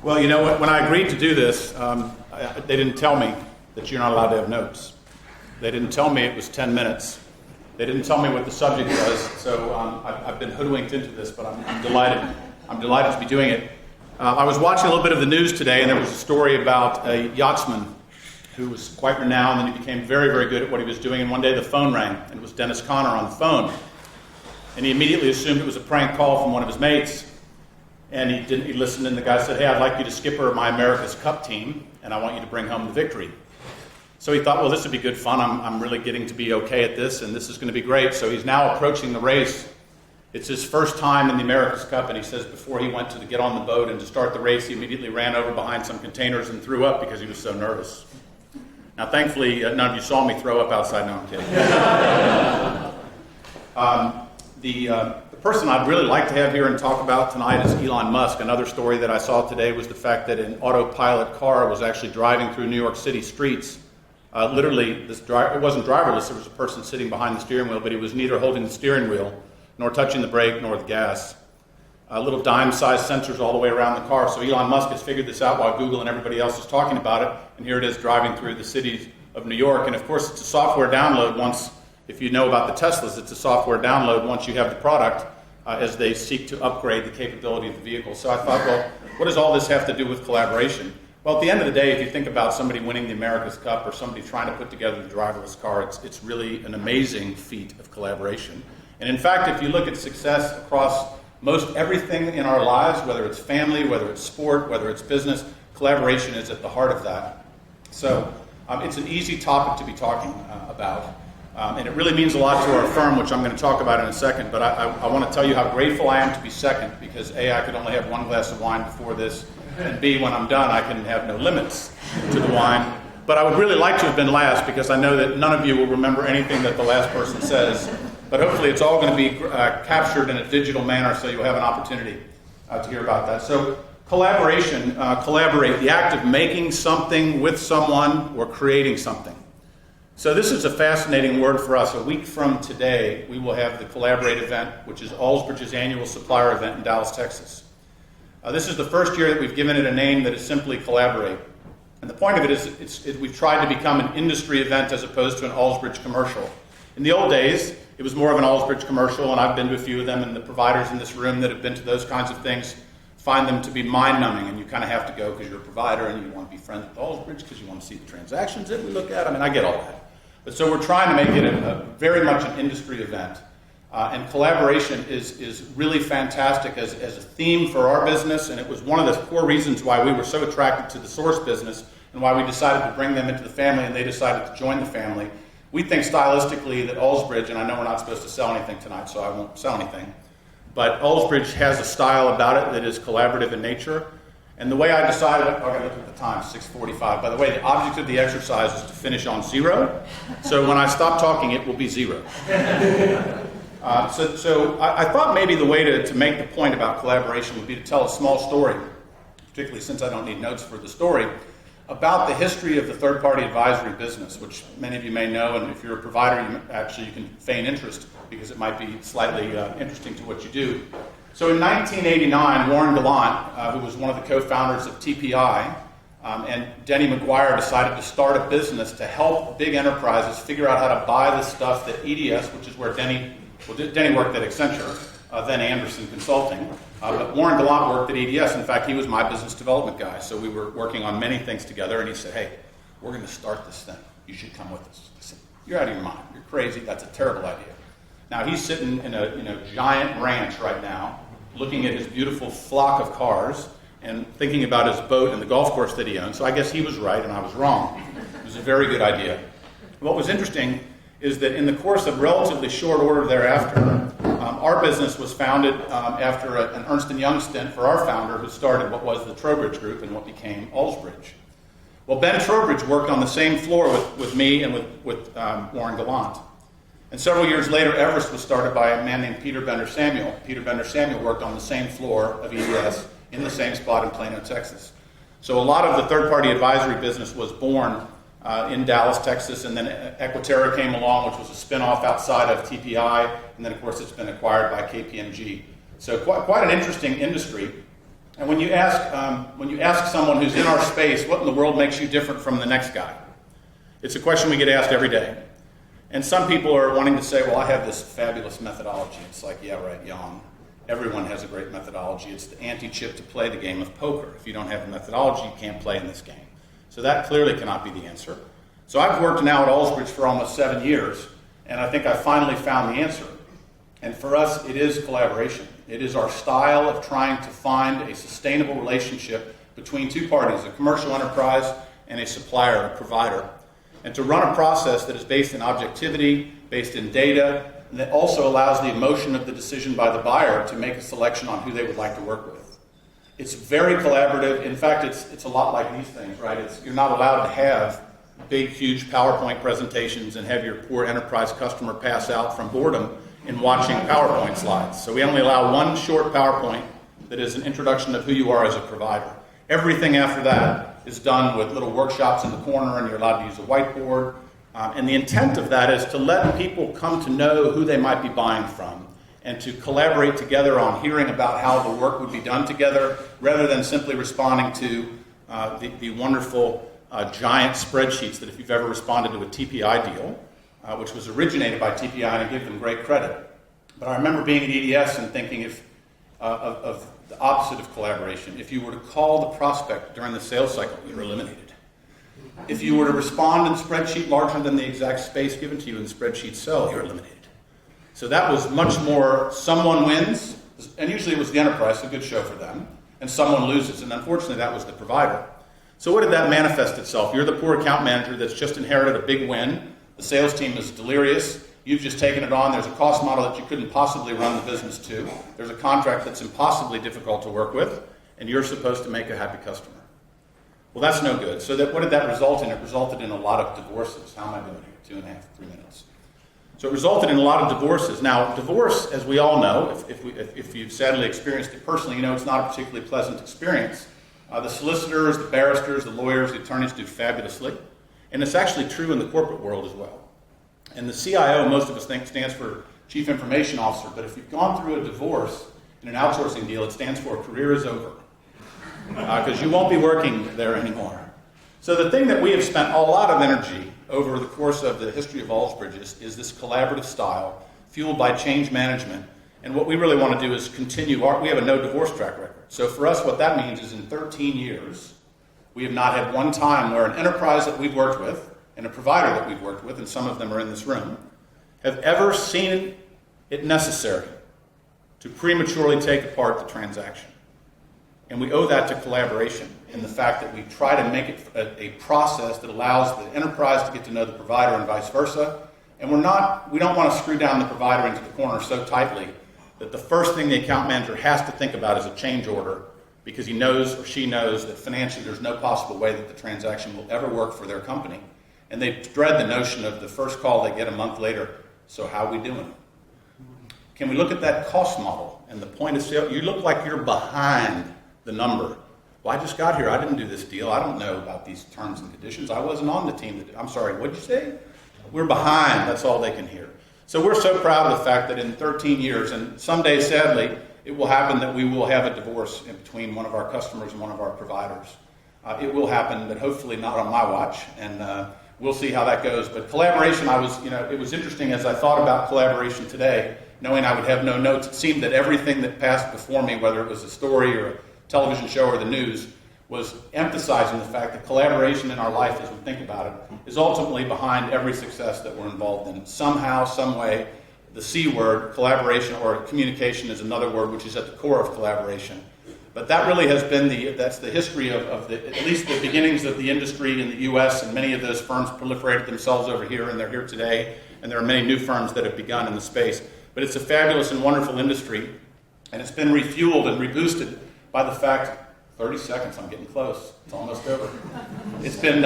Well, you know what? When I agreed to do this, they didn't tell me that you're not allowed to have notes. They didn't tell me it was 10 minutes. They didn't tell me what the subject was. So I've been hoodwinked into this, but I'm delighted. I'm delighted to be doing it. I was watching a little bit of the news today, and there was a story about a yachtsman who was quite renowned, and he became very, very good at what he was doing. And one day the phone rang, and it was Dennis Conner on the phone. And he immediately assumed it was a prank call from one of his mates. And he didn't. He listened, and the guy said, "Hey, I'd like you to skipper my America's Cup team, and I want you to bring home the victory." So he thought, well, this would be good fun. I'm really getting to be okay at this, and this is going to be great. So he's now approaching the race. It's his first time in the America's Cup, and he says before he went to get on the boat and to start the race, he immediately ran over behind some containers and threw up because he was so nervous. Now, thankfully, none of you saw me throw up outside. No, I'm kidding. The person I'd really like to have here and talk about tonight is Elon Musk. Another story that I saw today was the fact that an autopilot car was actually driving through New York City streets. Literally, it wasn't driverless. There was a person sitting behind the steering wheel, but he was neither holding the steering wheel nor touching the brake nor the gas. Little dime-sized sensors all the way around the car. So Elon Musk has figured this out while Google and everybody else is talking about it. And here it is driving through the cities of New York. And of course, it's a software download once. If you know about the Teslas, it's a software download once you have the product as they seek to upgrade the capability of the vehicle. So I thought, well, what does all this have to do with collaboration? Well, at the end of the day, if you think about somebody winning the America's Cup or somebody trying to put together the driverless car, it's really an amazing feat of collaboration. And in fact, if you look at success across most everything in our lives, whether it's family, whether it's sport, whether it's business, collaboration is at the heart of that. So it's an easy topic to be talking about. And it really means a lot to our firm, which I'm going to talk about in a second. But I want to tell you how grateful I am to be second, because A, I could only have one glass of wine before this, and B, when I'm done, I can have no limits to the wine. But I would really like to have been last, because I know that none of you will remember anything that the last person says. But hopefully it's all going to be captured in a digital manner, so you'll have an opportunity to hear about that. So collaboration, collaborate, the act of making something with someone or creating something. So this is a fascinating word for us. A week from today, we will have the Collaborate event, which is Alsbridge's annual supplier event in Dallas, Texas. This is the first year that we've given it a name that is simply Collaborate. And the point of it is we've tried to become an industry event as opposed to an Alsbridge commercial. In the old days, it was more of an Alsbridge commercial, and I've been to a few of them, and the providers in this room that have been to those kinds of things find them to be mind-numbing, and you kind of have to go because you're a provider and you want to be friends with Alsbridge because you want to see the transactions that we look at. I mean, I get all that. But so we're trying to make it a very much an industry event. And collaboration is really fantastic as a theme for our business, and it was one of the core reasons why we were so attracted to the Source business and why we decided to bring them into the family and they decided to join the family. We think stylistically that Alsbridge, and I know we're not supposed to sell anything tonight, so I won't sell anything, but Alsbridge has a style about it that is collaborative in nature. And the way I decided, I got to look at the time, 6:45. By the way, the object of the exercise is to finish on 0. So when I stop talking, it will be 0. So I thought maybe the way to make the point about collaboration would be to tell a small story, particularly since I don't need notes for the story, about the history of the third-party advisory business, which many of you may know, and if you're a provider, you can feign interest because it might be slightly interesting to what you do. So in 1989, Warren Gallant, who was one of the co-founders of TPI, and Denny McGuire decided to start a business to help big enterprises figure out how to buy the stuff that EDS, which is where Denny worked at Accenture, then Anderson Consulting. But Warren Gallant worked at EDS. In fact, he was my business development guy. So we were working on many things together, and he said, "Hey, we're going to start this thing. You should come with us." I said, "You're out of your mind. You're crazy. That's a terrible idea." Now, he's sitting in a giant ranch right now, looking at his beautiful flock of cars and thinking about his boat and the golf course that he owns. So I guess he was right and I was wrong. It was a very good idea. What was interesting is that in the course of relatively short order thereafter, our business was founded after an Ernst & Young stint for our founder, who started what was the Trowbridge Group and what became Alsbridge. Well, Ben Trowbridge worked on the same floor with me and with Warren Gallant. And several years later, Everest was started by a man named Peter Bender-Samuel. Peter Bender-Samuel worked on the same floor of EDS in the same spot in Plano, Texas. So a lot of the third-party advisory business was born in Dallas, Texas, and then Equiterra came along, which was a spin-off outside of TPI, and then, of course, it's been acquired by KPMG. So quite an interesting industry. And when you ask someone who's in our space, what in the world makes you different from the next guy? It's a question we get asked every day. And some people are wanting to say, well, I have this fabulous methodology. It's like, yeah, right, Jan. Everyone has a great methodology. It's the anti-chip to play the game of poker. If you don't have a methodology, you can't play in this game. So that clearly cannot be the answer. So I've worked now at Alsbridge for almost 7 years, and I think I finally found the answer. And for us, it is collaboration. It is our style of trying to find a sustainable relationship between two parties, a commercial enterprise and a supplier, a provider, and to run a process that is based in objectivity, based in data, and that also allows the emotion of the decision by the buyer to make a selection on who they would like to work with. It's very collaborative. In fact, it's a lot like these things, right? You're not allowed to have big, huge PowerPoint presentations and have your poor enterprise customer pass out from boredom in watching PowerPoint slides. So we only allow one short PowerPoint that is an introduction of who you are as a provider. Everything after that is done with little workshops in the corner, and you're allowed to use a whiteboard. And the intent of that is to let people come to know who they might be buying from and to collaborate together on hearing about how the work would be done together rather than simply responding to the wonderful giant spreadsheets that if you've ever responded to a TPI deal, which was originated by TPI, and I give them great credit. But I remember being at EDS and thinking of the opposite of collaboration. If you were to call the prospect during the sales cycle, you're eliminated. If you were to respond in a spreadsheet larger than the exact space given to you in the spreadsheet cell, you're eliminated. So that was much more someone wins, and usually it was the enterprise, a good show for them, and someone loses, and unfortunately that was the provider. So what did that manifest itself? You're the poor account manager that's just inherited a big win. The sales team is delirious. You've just taken it on. There's a cost model that you couldn't possibly run the business to. There's a contract that's impossibly difficult to work with, and you're supposed to make a happy customer. Well, that's no good. So what did that result in? It resulted in a lot of divorces. How am I doing here? 2.5, 3 minutes. So it resulted in a lot of divorces. Now, divorce, as we all know, if you've sadly experienced it personally, you know it's not a particularly pleasant experience. The solicitors, the barristers, the lawyers, the attorneys do fabulously. And it's actually true in the corporate world as well. And the CIO, most of us think, stands for Chief Information Officer. But if you've gone through a divorce in an outsourcing deal, it stands for career is over. Because you won't be working there anymore. So the thing that we have spent a lot of energy over the course of the history of Alsbridge is this collaborative style, fueled by change management. And what we really want to do is continue. We have a no divorce track record. So for us, what that means is in 13 years, we have not had one time where an enterprise that we've worked with and a provider that we've worked with, and some of them are in this room, have ever seen it necessary to prematurely take apart the transaction. And we owe that to collaboration and the fact that we try to make it a process that allows the enterprise to get to know the provider and vice versa. And we don't want to screw down the provider into the corner so tightly that the first thing the account manager has to think about is a change order, because he knows or she knows that financially there's no possible way that the transaction will ever work for their company. And they dread the notion of the first call they get a month later, so how are we doing? Can we look at that cost model and the point of sale? You look like you're behind the number. Well, I just got here. I didn't do this deal. I don't know about these terms and conditions. I wasn't on the team. I'm sorry, what did you say? We're behind. That's all they can hear. So we're so proud of the fact that in 13 years, and someday, sadly, it will happen that we will have a divorce in between one of our customers and one of our providers. It will happen, but hopefully not on my watch, and we'll see how that goes. But collaboration, it was interesting as I thought about collaboration today, knowing I would have no notes. It seemed that everything that passed before me, whether it was a story or a television show or the news, was emphasizing the fact that collaboration in our life, as we think about it, is ultimately behind every success that we're involved in. Somehow, some way, the C word, collaboration or communication, is another word which is at the core of collaboration. But that really has been that's the history of at least the beginnings of the industry in the U.S., and many of those firms proliferated themselves over here, and they're here today, and there are many new firms that have begun in the space. But it's a fabulous and wonderful industry, and it's been refueled and reboosted by the fact, 30 seconds, I'm getting close, it's almost over. It's been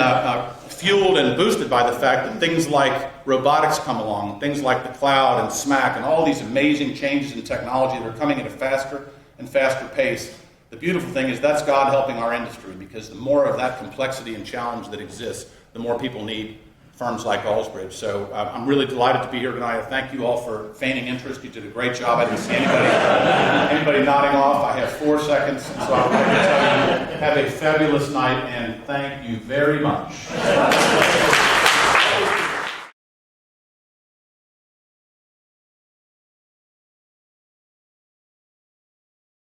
fueled and boosted by the fact that things like robotics come along, things like the cloud and SMAC, and all these amazing changes in technology that are coming at a faster and faster pace. The beautiful thing is that's God helping our industry, because the more of that complexity and challenge that exists, the more people need firms like Alsbridge. So I'm really delighted to be here tonight. I thank you all for feigning interest. You did a great job. I didn't see anybody nodding off. I have 4 seconds, so I would like to tell you, have a fabulous night, and thank you very much.